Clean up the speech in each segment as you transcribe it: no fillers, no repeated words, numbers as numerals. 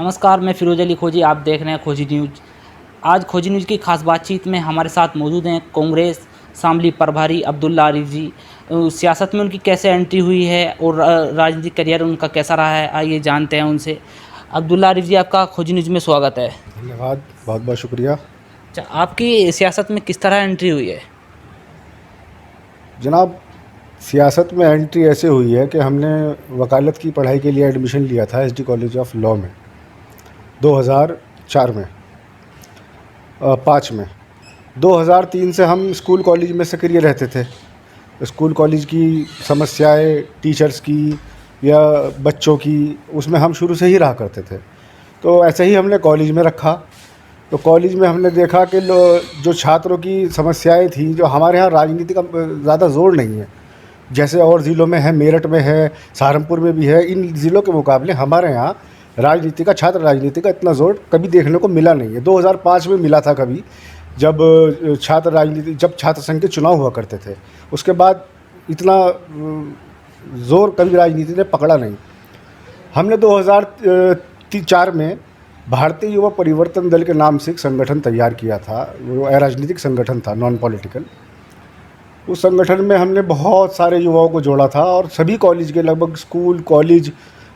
नमस्कार, मैं फ़िरोज़ अली खोजी। आप देख रहे हैं खोजी न्यूज़। आज खोजी न्यूज़ की ख़ास बातचीत में हमारे साथ मौजूद हैं कांग्रेस शामली प्रभारी अब्दुल्ला आरिफ़ जी। सियासत में उनकी कैसे एंट्री हुई है और राजनीतिक करियर उनका कैसा रहा है, आइए जानते हैं उनसे। अब्दुल्ला आरिफ़ जी, आपका खोजी न्यूज़ में स्वागत है। धन्यवाद, बहुत बहुत शुक्रिया। अच्छा, आपकी सियासत में किस तरह एंट्री हुई है? जनाब, सियासत में एंट्री ऐसे हुई है कि हमने वकालत की पढ़ाई के लिए एडमिशन लिया था एसडी कॉलेज ऑफ लॉ में 2004 में 5 में। 2003 से हम स्कूल कॉलेज में सक्रिय रहते थे। स्कूल कॉलेज की समस्याएं टीचर्स की या बच्चों की, उसमें हम शुरू से ही रहा करते थे। तो ऐसे ही हमने कॉलेज में रखा। तो कॉलेज में हमने देखा कि जो छात्रों की समस्याएं थी, जो हमारे यहाँ राजनीति का ज़्यादा जोर नहीं है, जैसे और ज़िलों में है, मेरठ में है, सहारनपुर में भी है, इन ज़िलों के मुकाबले हमारे यहाँ राजनीति का, छात्र राजनीति का इतना जोर कभी देखने को मिला नहीं है। 2005 में मिला था कभी, जब जब छात्र संघ के चुनाव हुआ करते थे। उसके बाद इतना ज़ोर कभी राजनीति ने पकड़ा नहीं। हमने 2004 में भारतीय युवा परिवर्तन दल के नाम से एक संगठन तैयार किया था। वो अराजनीतिक संगठन था, नॉन पॉलिटिकल। उस संगठन में हमने बहुत सारे युवाओं को जोड़ा था और सभी कॉलेज के, लगभग स्कूल कॉलेज,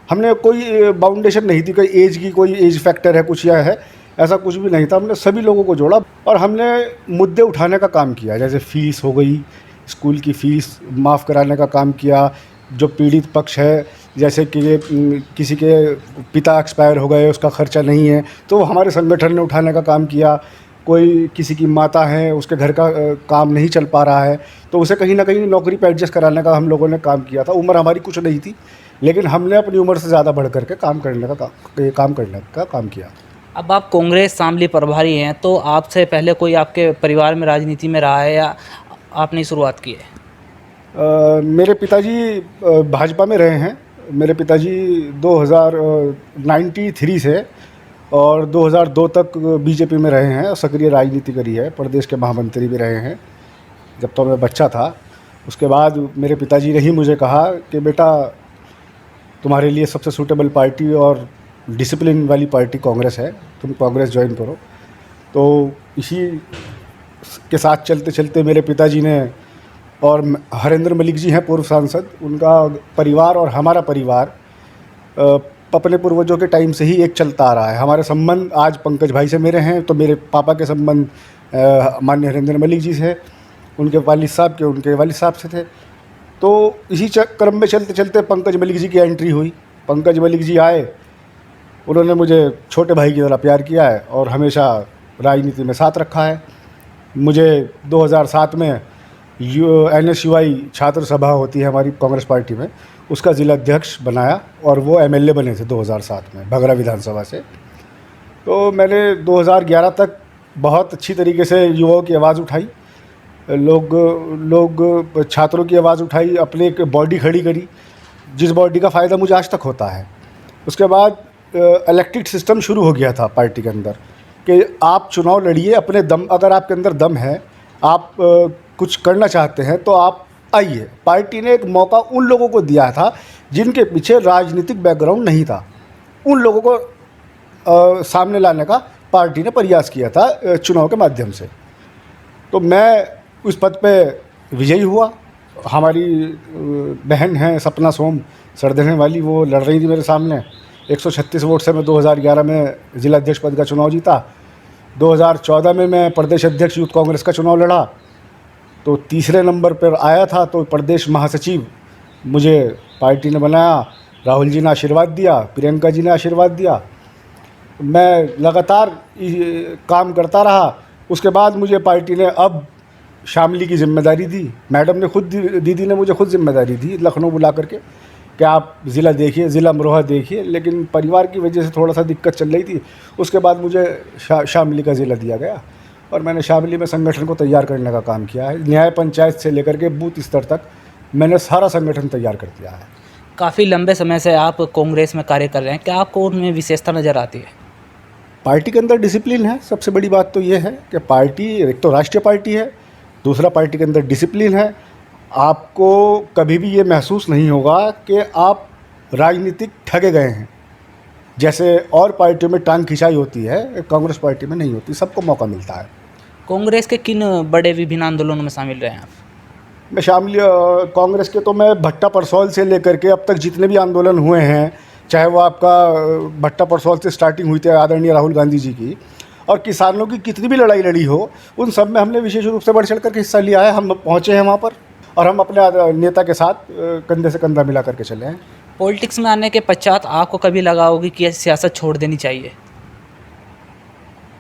हमने कोई बाउंडेशन नहीं थी, कोई एज की, कोई एज फैक्टर है कुछ या है, ऐसा कुछ भी नहीं था। हमने सभी लोगों को जोड़ा और हमने मुद्दे उठाने का काम किया। जैसे फ़ीस हो गई, स्कूल की फ़ीस माफ़ कराने का काम किया। जो पीड़ित पक्ष है, जैसे कि किसी के पिता एक्सपायर हो गए, उसका खर्चा नहीं है, तो हमारे संगठन ने उठाने का काम किया। कोई किसी की माता है, उसके घर का काम नहीं चल पा रहा है, तो उसे कहीं ना कहीं नौकरी पे एडजस्ट कराने का हम लोगों ने काम किया था। उम्र हमारी कुछ नहीं थी, लेकिन हमने अपनी उम्र से ज़्यादा बढ़ करके काम करने का काम किया। अब आप कांग्रेस शामली प्रभारी हैं, तो आपसे पहले कोई आपके परिवार में राजनीति में रहा है या आपने शुरुआत की है? मेरे पिताजी भाजपा में रहे हैं। मेरे पिताजी 1993 से और 2002 तक बीजेपी में रहे हैं, सक्रिय राजनीति करी है, प्रदेश के महामंत्री भी रहे हैं जब तो मैं बच्चा था। उसके बाद मेरे पिताजी ने ही मुझे कहा कि बेटा, तुम्हारे लिए सबसे सूटेबल पार्टी और डिसिप्लिन वाली पार्टी कांग्रेस है, तुम कांग्रेस ज्वाइन करो। तो इसी के साथ चलते चलते मेरे पिताजी ने, और हरेंद्र मलिक जी हैं पूर्व सांसद, उनका परिवार और हमारा परिवार अपने पूर्वजों के टाइम से ही एक चलता आ रहा है। हमारे संबंध आज पंकज भाई से मेरे हैं, तो मेरे पापा के संबंध माननीय हरेंद्र मलिक जी से, उनके वालिद साहब के उनके वालिद साहब से थे। तो इसी क्रम में चलते चलते पंकज मलिक जी की एंट्री हुई। पंकज मलिक जी आए, उन्होंने मुझे छोटे भाई की तरह प्यार किया है और हमेशा राजनीति में साथ रखा है। मुझे 2007 में NSUI छात्र सभा होती है हमारी कांग्रेस पार्टी में, उसका ज़िला अध्यक्ष बनाया और वो MLA बने थे 2007 में भगरा विधानसभा से। तो मैंने 2011 तक बहुत अच्छी तरीके से युवाओं की आवाज़ उठाई, लोग छात्रों की आवाज़ उठाई, अपने एक बॉडी खड़ी करी, जिस बॉडी का फ़ायदा मुझे आज तक होता है। उसके बाद इलेक्टेड सिस्टम शुरू हो गया था पार्टी के अंदर कि आप चुनाव लड़िए अपने दम, अगर आपके अंदर दम है, आप कुछ करना चाहते हैं तो आप आइए। पार्टी ने एक मौका उन लोगों को दिया था जिनके पीछे राजनीतिक बैकग्राउंड नहीं था, उन लोगों को सामने लाने का पार्टी ने प्रयास किया था चुनाव के माध्यम से। तो मैं उस पद पे विजयी हुआ। हमारी बहन हैं सपना सोम सरदेने वाली, वो लड़ रही थी मेरे सामने। 136 वोट से मैं 2011 में ज़िला अध्यक्ष पद का चुनाव जीता। 2014 में मैं प्रदेश अध्यक्ष यूथ कांग्रेस का चुनाव लड़ा, तो तीसरे नंबर पर आया था। तो प्रदेश महासचिव मुझे पार्टी ने बनाया, राहुल जी ने आशीर्वाद दिया, प्रियंका जी ने आशीर्वाद दिया। मैं लगातार काम करता रहा। उसके बाद मुझे पार्टी ने अब शामली की जिम्मेदारी दी। मैडम ने खुद, दीदी ने मुझे खुद जिम्मेदारी दी लखनऊ बुला करके कि आप ज़िला देखिए, ज़िला अमरोहा देखिए, लेकिन परिवार की वजह से थोड़ा सा दिक्कत चल रही थी। उसके बाद मुझे शामली का ज़िला दिया गया और मैंने शामली में संगठन को तैयार करने का काम किया है। न्याय पंचायत से लेकर के बूथ स्तर तक मैंने सारा संगठन तैयार कर दिया है। काफ़ी लंबे समय से आप कांग्रेस में कार्य कर रहे हैं, क्या आपको उनमें विशेषता नज़र आती है? पार्टी के अंदर डिसिप्लिन है। सबसे बड़ी बात तो ये है कि पार्टी एक तो राष्ट्रीय पार्टी है, दूसरा पार्टी के अंदर डिसिप्लिन है। आपको कभी भी ये महसूस नहीं होगा कि आप राजनीतिक ठगे गए हैं। जैसे और पार्टियों में टांग खिंचाई होती है, कांग्रेस पार्टी में नहीं होती, सबको मौका मिलता है। कांग्रेस के किन बड़े विभिन्न आंदोलनों में शामिल रहे हैं आप? मैं शामिल कांग्रेस के तो मैं भट्टा परसौल से लेकर के अब तक जितने भी आंदोलन हुए हैं, चाहे वो आपका भट्टा परसौल से स्टार्टिंग हुई थी आदरणीय राहुल गांधी जी की, और किसानों की कितनी भी लड़ाई लड़ी हो, उन सब में हमने विशेष रूप से बढ़ चढ़ करके हिस्सा लिया है। हम पहुँचे हैं वहाँ पर और हम अपने नेता के साथ कंधे से कंधा मिला करके चले हैं। पॉलिटिक्स में आने के पश्चात आपको कभी लगा होगी कि ये सियासत छोड़ देनी चाहिए?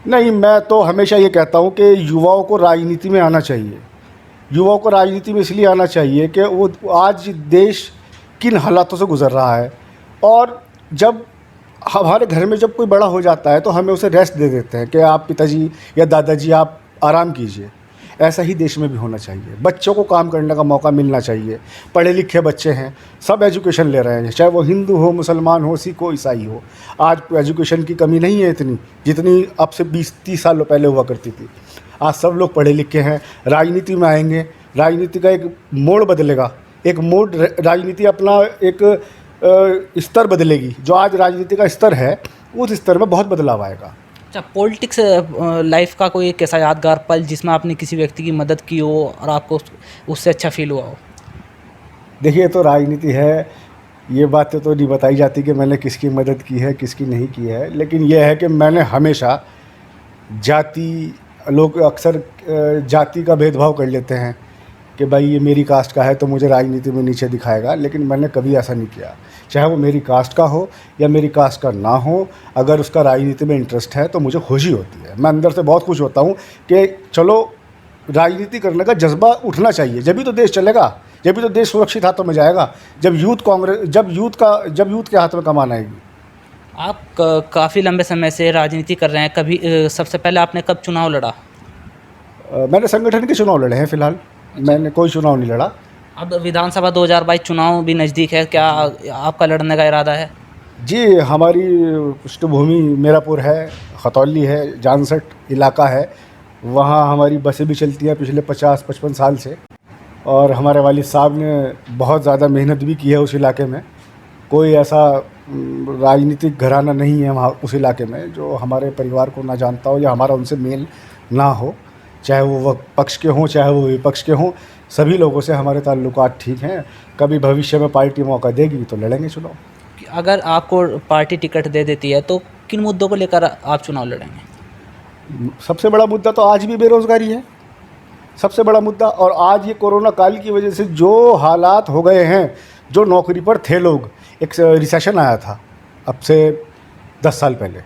नहीं, मैं तो हमेशा ये कहता हूँ कि युवाओं को राजनीति में आना चाहिए। युवाओं को राजनीति में इसलिए आना चाहिए कि वो आज देश किन हालातों से गुजर रहा है, और जब हमारे घर में जब कोई बड़ा हो जाता है तो हमें उसे रेस्ट दे देते हैं कि आप पिताजी या दादाजी आप आराम कीजिए। ऐसा ही देश में भी होना चाहिए। बच्चों को काम करने का मौका मिलना चाहिए। पढ़े लिखे बच्चे हैं, सब एजुकेशन ले रहे हैं, चाहे वो हिंदू हो, मुसलमान हो, सिख हो, ईसाई हो। आज एजुकेशन की कमी नहीं है इतनी जितनी अब से 20-30 साल पहले हुआ करती थी। आज सब लोग पढ़े लिखे हैं, राजनीति में आएंगे, राजनीति का एक मोड़ बदलेगा, एक मोड़, राजनीति अपना एक स्तर बदलेगी। जो आज राजनीति का स्तर है उस स्तर में बहुत बदलाव आएगा। अच्छा, पॉलिटिक्स लाइफ का कोई एक ऐसा यादगार पल जिसमें आपने किसी व्यक्ति की मदद की हो और आपको उससे अच्छा फील हुआ हो? देखिए, तो राजनीति है, ये बातें तो नहीं बताई जाती कि मैंने किसकी मदद की है, किसकी नहीं की है, लेकिन यह है कि मैंने हमेशा लोग अक्सर जाति का भेदभाव कर लेते हैं कि भाई ये मेरी कास्ट का है तो मुझे राजनीति में नीचे दिखाएगा, लेकिन मैंने कभी ऐसा नहीं किया। चाहे वो मेरी कास्ट का हो या मेरी कास्ट का ना हो, अगर उसका राजनीति में इंटरेस्ट है तो मुझे खुशी होती है। मैं अंदर से बहुत खुश होता हूँ कि चलो, राजनीति करने का जज्बा उठना चाहिए, जब भी तो देश चलेगा, जब भी तो देश सुरक्षित हाथों में जाएगा, जब यूथ के हाथ में कमान आएगी। आप काफ़ी लंबे समय से राजनीति कर रहे हैं, कभी सबसे पहले आपने कब चुनाव लड़ा? मैंने संगठन के चुनाव लड़े हैं, फिलहाल मैंने कोई चुनाव नहीं लड़ा। अब विधानसभा 2022 चुनाव भी नज़दीक है, क्या आपका लड़ने का इरादा है? जी, हमारी पृष्ठभूमि मीरापुर है, खतौली है, जानसठ इलाका है, वहाँ हमारी बसें भी चलती हैं पिछले 50-55 साल से, और हमारे वालिद साहब ने बहुत ज़्यादा मेहनत भी की है उस इलाके में। कोई ऐसा राजनीतिक घराना नहीं है वहाँ उस इलाके में जो हमारे परिवार को ना जानता हो या हमारा उनसे मेल ना हो, चाहे वो पक्ष के हों चाहे वो विपक्ष के हों, सभी लोगों से हमारे ताल्लुकात ठीक हैं। कभी भविष्य में पार्टी मौका देगी तो लड़ेंगे चुनाव। अगर आपको पार्टी टिकट दे देती है तो किन मुद्दों को लेकर आप चुनाव लड़ेंगे? सबसे बड़ा मुद्दा तो आज भी बेरोज़गारी है, सबसे बड़ा मुद्दा। और आज ये कोरोना काल की वजह से जो हालात हो गए हैं, जो नौकरी पर थे लोग, एक रिसेशन आया था अब से 10 साल पहले,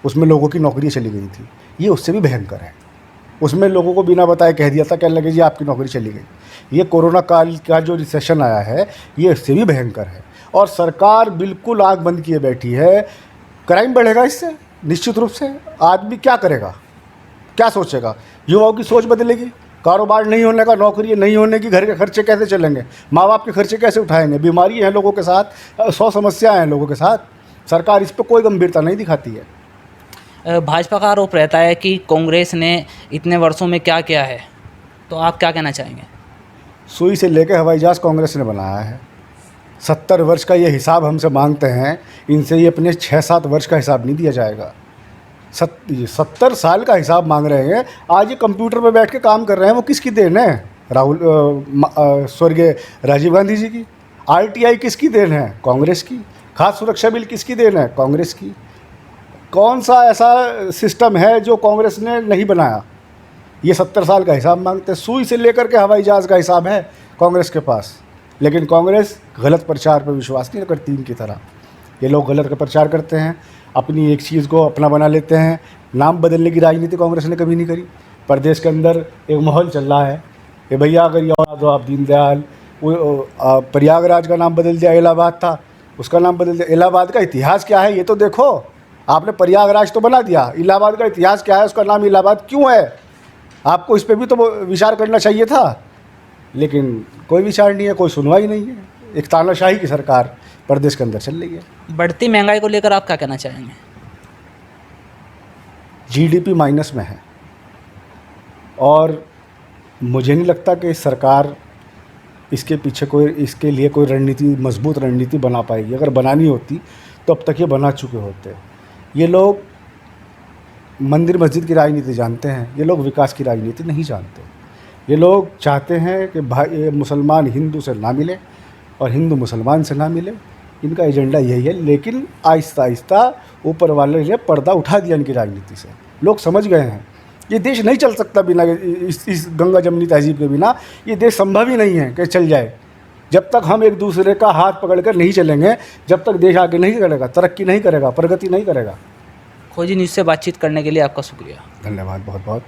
उसमें लोगों की नौकरी चली गई थी। ये उससे भी भयंकर है। उसमें लोगों को बिना बताए कह दिया था, कहने लगे जी आपकी नौकरी चली गई। ये कोरोना काल का जो रिसेशन आया है ये इससे भी भयंकर है, और सरकार बिल्कुल आँख बंद किए बैठी है। क्राइम बढ़ेगा इससे निश्चित रूप से। आदमी क्या करेगा, क्या सोचेगा? युवाओं की सोच बदलेगी। कारोबार नहीं होने का, नौकरी नहीं होने की, घर के खर्चे कैसे चलेंगे, माँ बाप के खर्चे कैसे उठाएंगे? बीमारी है लोगों के साथ, 100 समस्याएं हैं लोगों के साथ। सरकार इस पर कोई गंभीरता नहीं दिखाती है। भाजपा का आरोप रहता है कि कांग्रेस ने इतने वर्षों में क्या किया है, तो आप क्या कहना चाहेंगे? सुई से लेकर हवाई जहाज़ कांग्रेस ने बनाया है। 70 वर्ष का ये हिसाब हमसे मांगते हैं, इनसे ये अपने 6-7 वर्ष का हिसाब नहीं दिया जाएगा। 70 साल का हिसाब मांग रहे हैं। आज ये कंप्यूटर पर बैठ के काम कर रहे हैं, वो किसकी देन है? स्वर्गीय राजीव गांधी जी की। RTI किसकी देन है? कांग्रेस की। खाद्य सुरक्षा बिल किसकी देन है? कांग्रेस की। कौन सा ऐसा सिस्टम है जो कांग्रेस ने नहीं बनाया? ये 70 साल का हिसाब मांगते हैं। सुई से लेकर के हवाई जहाज़ का हिसाब है कांग्रेस के पास। लेकिन कांग्रेस गलत प्रचार पर विश्वास नहीं करती इनकी तरह। ये लोग गलत का प्रचार करते हैं, अपनी एक चीज़ को अपना बना लेते हैं। नाम बदलने की राजनीति कांग्रेस ने कभी नहीं करी। प्रदेश के अंदर एक माहौल चल रहा है कि भैया अगर याद हो आप, दीनदयाल, प्रयागराज का नाम बदल दिया, इलाहाबाद था उसका नाम बदल दिया। इलाहाबाद का इतिहास क्या है ये तो देखो। आपने प्रयागराज तो बना दिया, इलाहाबाद का इतिहास क्या है, उसका नाम इलाहाबाद क्यों है? आपको इस पर भी तो विचार करना चाहिए था, लेकिन कोई विचार नहीं है, कोई सुनवाई नहीं है। एक तानाशाही की सरकार प्रदेश के अंदर चल रही है। बढ़ती महंगाई को लेकर आप क्या कहना चाहेंगे? GDP माइनस में है, और मुझे नहीं लगता कि सरकार इसके पीछे इसके लिए कोई रणनीति, मजबूत रणनीति बना पाएगी। अगर बनानी होती तो अब तक ये बना चुके होते। ये लोग मंदिर मस्जिद की राजनीति जानते हैं, ये लोग विकास की राजनीति नहीं जानते। ये लोग चाहते हैं कि भाई मुसलमान हिंदू से ना मिले और हिंदू मुसलमान से ना मिले, इनका एजेंडा यही है। लेकिन आहिस्ता आहिस्ता ऊपर वाले ने पर्दा उठा दिया इनकी राजनीति से, लोग समझ गए हैं ये देश नहीं चल सकता बिना इस गंगा जमनी तहजीब के बिना। ये देश संभव ही नहीं है कि चल जाए। जब तक हम एक दूसरे का हाथ पकड़कर नहीं चलेंगे, जब तक देश आगे नहीं करेगा, तरक्की नहीं करेगा, प्रगति नहीं करेगा। खोजी न्यूज़ से बातचीत करने के लिए आपका शुक्रिया। धन्यवाद बहुत बहुत।